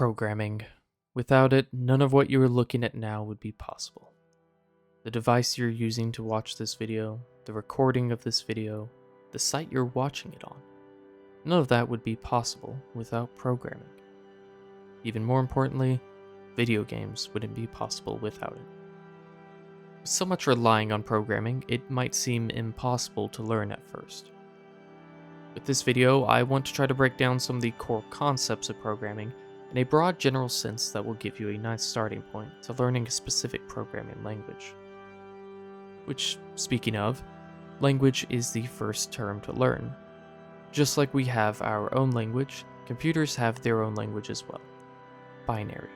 Programming. Without it, none of what you are looking at now would be possible. The device you're using to watch this video, the recording of this video, the site you're watching it on, none of that would be possible without programming. Even more importantly, video games wouldn't be possible without it. With so much relying on programming, it might seem impossible to learn at first. With this video, I want to try to break down some of the core concepts of programming in a broad general sense that will give you a nice starting point to learning a specific programming language. Which, speaking of, language is the first term to learn. Just like we have our own language, computers have their own language as well. Binary,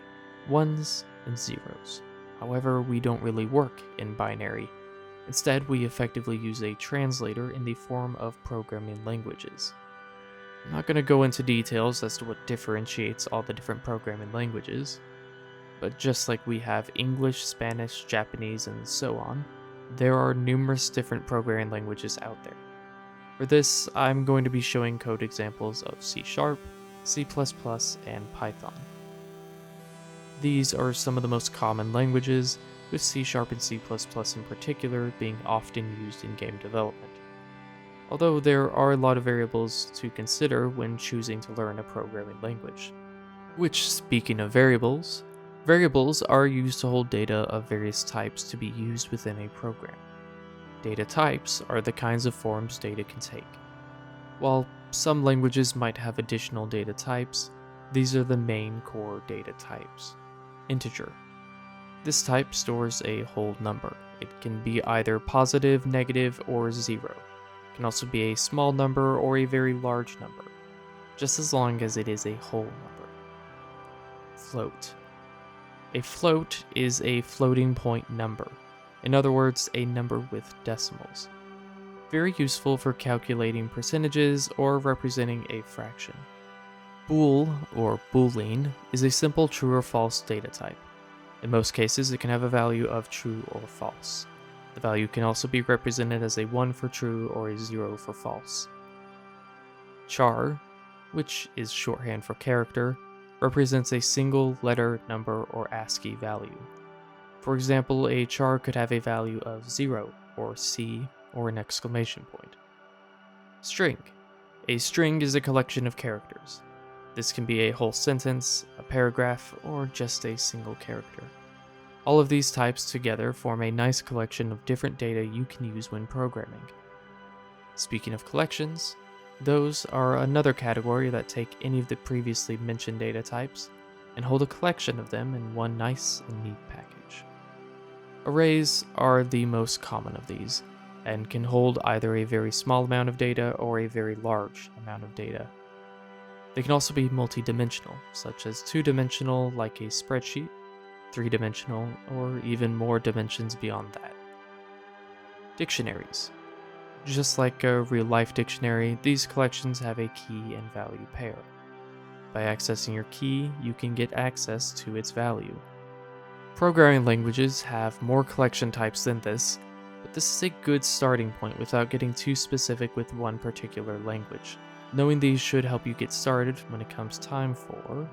ones and zeros. However, we don't really work in binary. Instead, we effectively use a translator in the form of programming languages. I'm not going to go into details as to what differentiates all the different programming languages, but just like we have English, Spanish, Japanese, and so on, there are numerous different programming languages out there. For this, I'm going to be showing code examples of C#, C++, and Python. These are some of the most common languages, with C# and C++ in particular being often used in game development. Although there are a lot of variables to consider when choosing to learn a programming language. Which, speaking of variables are used to hold data of various types to be used within a program. Data types are the kinds of forms data can take. While some languages might have additional data types, these are the main core data types. Integer. This type stores a whole number. It can be either positive, negative, or 0. It can also be a small number or a very large number, just as long as it is a whole number. Float. A float is a floating point number. In other words, a number with decimals. Very useful for calculating percentages or representing a fraction. Bool, or boolean, is a simple true or false data type. In most cases, it can have a value of true or false. The value can also be represented as a 1 for true or a 0 for false. Char, which is shorthand for character, represents a single letter, number, or ASCII value. For example, a char could have a value of 0, or C, or an exclamation point. String. A string is a collection of characters. This can be a whole sentence, a paragraph, or just a single character. All of these types together form a nice collection of different data you can use when programming. Speaking of collections, those are another category that take any of the previously mentioned data types and hold a collection of them in one nice and neat package. Arrays are the most common of these, and can hold either a very small amount of data or a very large amount of data. They can also be multi-dimensional, such as 2-dimensional like a spreadsheet, 3-dimensional, or even more dimensions beyond that. Dictionaries. Just like a real-life dictionary, these collections have a key and value pair. By accessing your key, you can get access to its value. Programming languages have more collection types than this, but this is a good starting point without getting too specific with one particular language. Knowing these should help you get started when it comes time for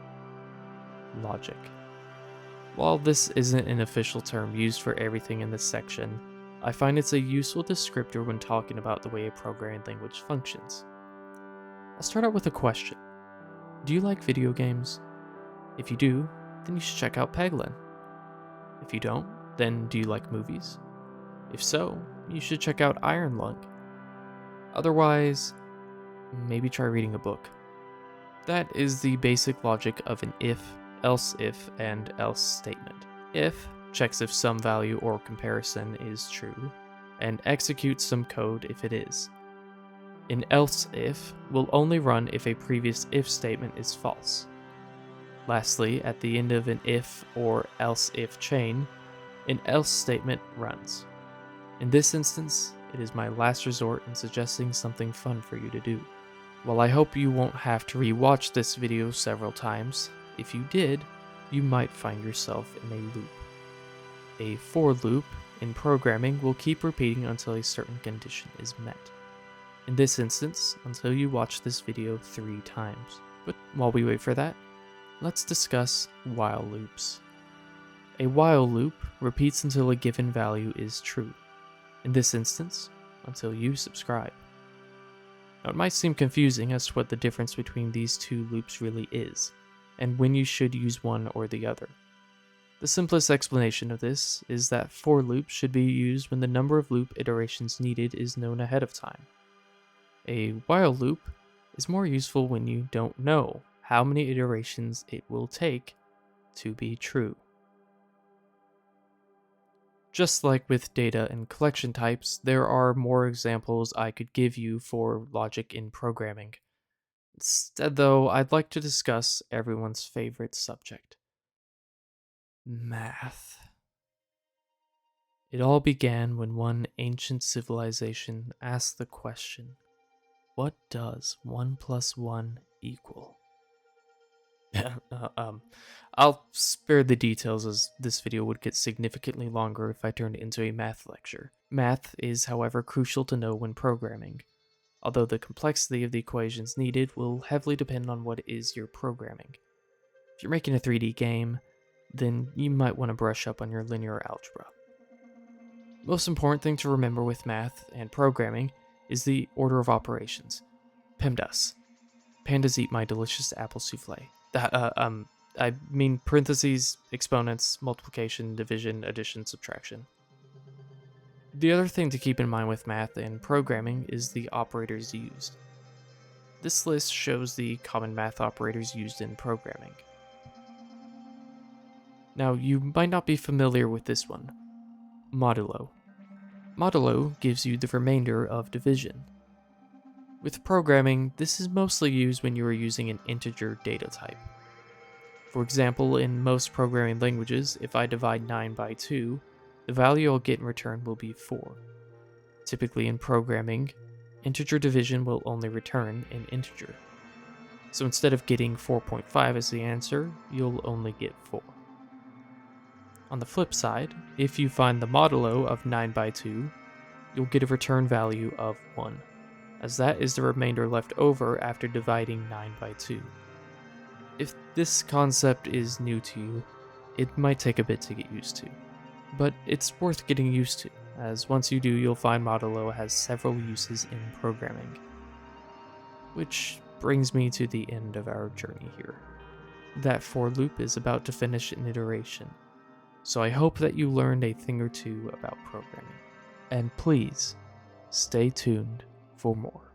logic. While this isn't an official term used for everything in this section, I find it's a useful descriptor when talking about the way a programming language functions. I'll start out with a question. Do you like video games? If you do, then you should check out Peglin. If you don't, then do you like movies? If so, you should check out Iron Lung. Otherwise, maybe try reading a book. That is the basic logic of an if, else if, and else statement. If checks if some value or comparison is true, and executes some code if it is. An else if will only run if a previous if statement is false. Lastly, at the end of an if or else if chain, an else statement runs. In this instance, it is my last resort in suggesting something fun for you to do. While I hope you won't have to re-watch this video several times, if you did, you might find yourself in a loop. A for loop in programming will keep repeating until a certain condition is met. In this instance, until you watch this video 3 times. But while we wait for that, let's discuss while loops. A while loop repeats until a given value is true. In this instance, until you subscribe. Now, it might seem confusing as to what the difference between these two loops really is, and when you should use one or the other. The simplest explanation of this is that for loops should be used when the number of loop iterations needed is known ahead of time. A while loop is more useful when you don't know how many iterations it will take to be true. Just like with data and collection types, there are more examples I could give you for logic in programming. Instead, though, I'd like to discuss everyone's favorite subject: math. It all began when one ancient civilization asked the question, what does 1 plus 1 equal? I'll spare the details as this video would get significantly longer if I turned it into a math lecture. Math is, however, crucial to know when programming, although the complexity of the equations needed will heavily depend on what it is you're programming. If you're making a 3D game, then you might want to brush up on your linear algebra. Most important thing to remember with math and programming is the order of operations. PEMDAS. Pandas eat my delicious apple souffle. I mean parentheses, exponents, multiplication, division, addition, subtraction. The other thing to keep in mind with math and programming is the operators used. This list shows the common math operators used in programming. Now, you might not be familiar with this one. Modulo. Modulo gives you the remainder of division. With programming, this is mostly used when you are using an integer data type. For example, in most programming languages, if I divide 9 by 2, the value I'll get in return will be 4. Typically in programming, integer division will only return an integer. So instead of getting 4.5 as the answer, you'll only get 4. On the flip side, if you find the modulo of 9 by 2, you'll get a return value of 1, as that is the remainder left over after dividing 9 by 2. If this concept is new to you, it might take a bit to get used to, but it's worth getting used to, as once you do, you'll find modulo has several uses in programming. Which brings me to the end of our journey here. That for loop is about to finish an iteration, so I hope that you learned a thing or two about programming. And please, stay tuned for more.